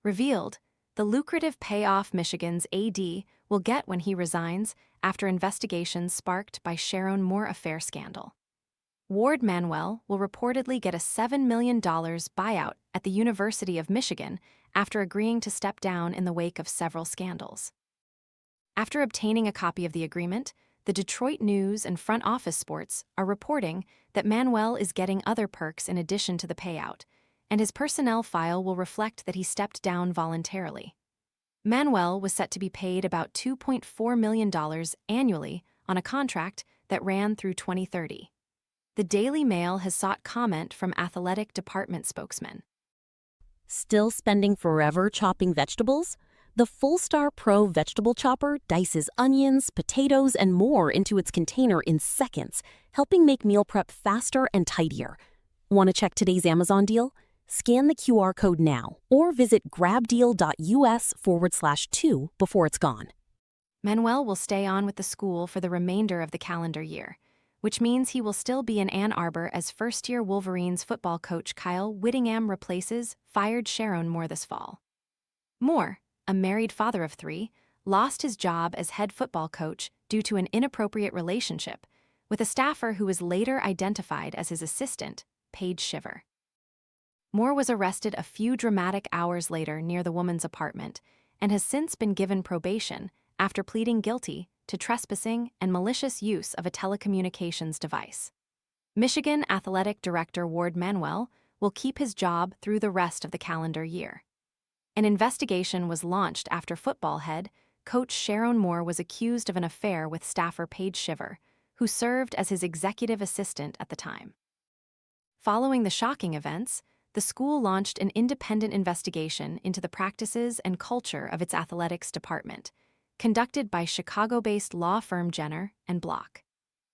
Revealed, the lucrative payoff Michigan's AD will get when he resigns after investigations sparked by Sherrone Moore affair scandal. Warde Manuel will reportedly get a $7 million buyout at the University of Michigan after agreeing to step down in the wake of several scandals. After obtaining a copy of the agreement, the Detroit News and Front Office Sports are reporting that Manuel is getting other perks in addition to the payout, and his personnel file will reflect that he stepped down voluntarily. Manuel was set to be paid about $2.4 million annually on a contract that ran through 2030. The Daily Mail has sought comment from athletic department spokesmen. Still spending forever chopping vegetables? The Full-Star Pro vegetable chopper dices onions, potatoes, and more into its container in seconds, helping make meal prep faster and tidier. Want to check today's Amazon deal? Scan the QR code now or visit grabdeal.us/2 before it's gone. Manuel will stay on with the school for the remainder of the calendar year, which means he will still be in Ann Arbor as first-year Wolverines football coach Kyle Whittingham replaces fired Sherrone Moore this fall. Moore, a married father of 3, lost his job as head football coach due to an inappropriate relationship with a staffer who was later identified as his assistant, Paige Shiver. Moore was arrested a few dramatic hours later near the woman's apartment and has since been given probation after pleading guilty to trespassing and malicious use of a telecommunications device. Michigan Athletic Director Warde Manuel will keep his job through the rest of the calendar year. An investigation was launched after football head coach Sherrone Moore was accused of an affair with staffer Paige Shiver, who served as his executive assistant at the time. Following the shocking events, the school launched an independent investigation into the practices and culture of its athletics department, conducted by Chicago-based law firm Jenner and Block.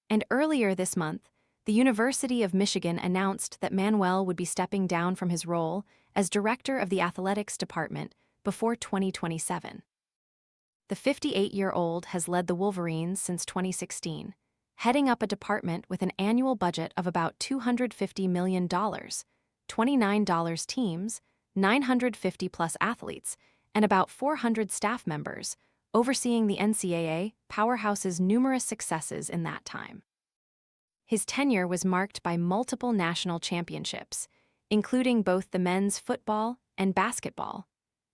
And earlier this month, the University of Michigan announced that Manuel would be stepping down from his role as director of the athletics department before 2027. The 58-year-old has led the Wolverines since 2016, heading up a department with an annual budget of about $250 million, $29 teams, 950-plus athletes, and about 400 staff members, overseeing the NCAA powerhouse's numerous successes in that time. His tenure was marked by multiple national championships, including both the men's football and basketball,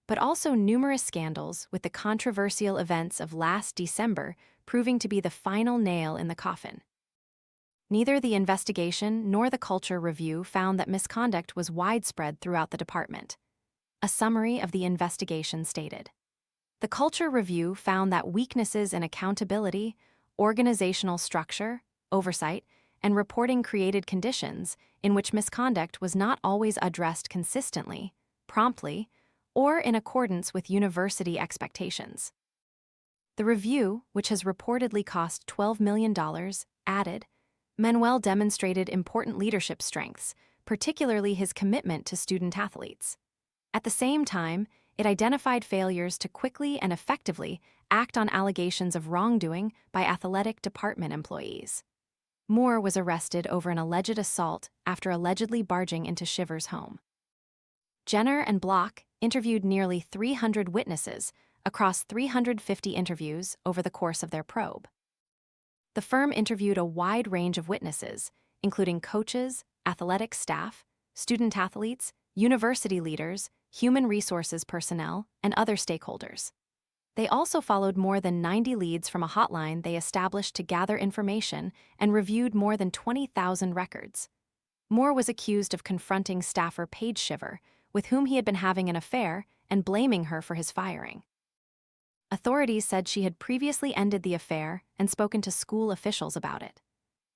but also numerous scandals with the controversial events of last December proving to be the final nail in the coffin. Neither the investigation nor the culture review found that misconduct was widespread throughout the department. A summary of the investigation stated, the culture review found that weaknesses in accountability, organizational structure, oversight, and reporting created conditions in which misconduct was not always addressed consistently, promptly, or in accordance with university expectations. The review, which has reportedly cost $12 million, added, Manuel demonstrated important leadership strengths, particularly his commitment to student-athletes. At the same time, it identified failures to quickly and effectively act on allegations of wrongdoing by athletic department employees. Moore was arrested over an alleged assault after allegedly barging into Shiver's home. Jenner and Block interviewed nearly 300 witnesses across 350 interviews over the course of their probe. The firm interviewed a wide range of witnesses, including coaches, athletic staff, student-athletes, university leaders, human resources personnel, and other stakeholders. They also followed more than 90 leads from a hotline they established to gather information and reviewed more than 20,000 records. Moore was accused of confronting staffer Paige Shiver, with whom he had been having an affair, and blaming her for his firing. Authorities said she had previously ended the affair and spoken to school officials about it.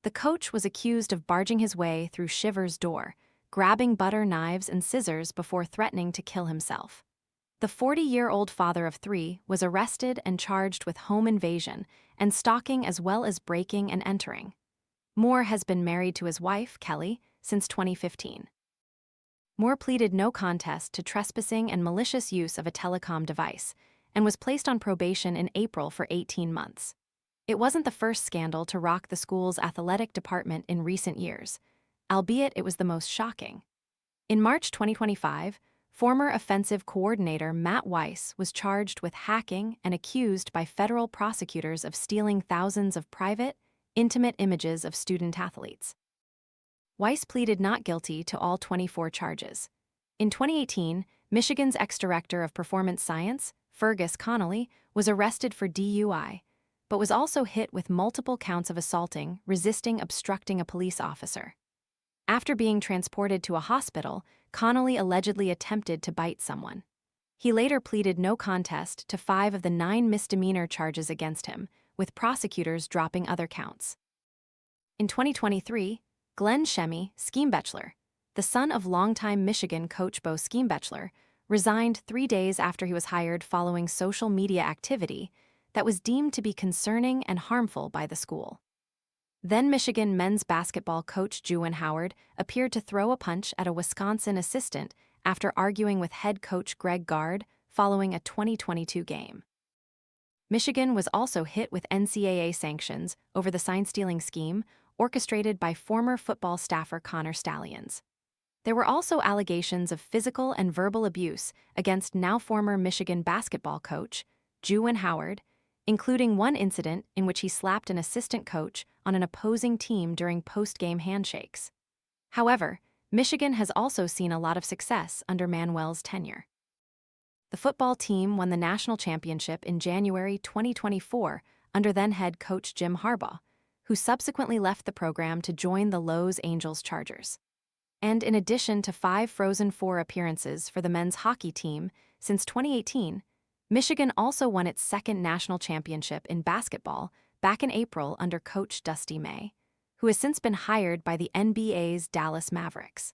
The coach was accused of barging his way through Shiver's door, grabbing butter knives and scissors before threatening to kill himself. The 40-year-old father of 3 was arrested and charged with home invasion and stalking as well as breaking and entering. Moore has been married to his wife, Kelly, since 2015. Moore pleaded no contest to trespassing and malicious use of a telecom device and was placed on probation in April for 18 months. It wasn't the first scandal to rock the school's athletic department in recent years, albeit it was the most shocking. In March 2025, former offensive coordinator Matt Weiss was charged with hacking and accused by federal prosecutors of stealing thousands of private, intimate images of student-athletes. Weiss pleaded not guilty to all 24 charges. In 2018, Michigan's ex-director of performance science, Fergus Connolly, was arrested for DUI, but was also hit with multiple counts of assaulting, resisting obstructing a police officer. After being transported to a hospital, Connolly allegedly attempted to bite someone. He later pleaded no contest to 5 of the 9 misdemeanor charges against him, with prosecutors dropping other counts. In 2023, Glenn Shemmy, Schembechler, the son of longtime Michigan coach Bo Schembechler, resigned 3 days after he was hired following social media activity that was deemed to be concerning and harmful by the school. Then Michigan men's basketball coach Juwan Howard appeared to throw a punch at a Wisconsin assistant after arguing with head coach Greg Gard following a 2022 game. Michigan was also hit with NCAA sanctions over the sign-stealing scheme orchestrated by former football staffer Connor Stalions. There were also allegations of physical and verbal abuse against now former Michigan basketball coach Juwan Howard, including one incident in which he slapped an assistant coach on an opposing team during post-game handshakes. However, Michigan has also seen a lot of success under Manuel's tenure. The football team won the national championship in January 2024 under then-head coach Jim Harbaugh, who subsequently left the program to join the Los Angeles Chargers. And in addition to 5 Frozen Four appearances for the men's hockey team since 2018, Michigan also won its second national championship in basketball back in April under coach Dusty May, who has since been hired by the NBA's Dallas Mavericks.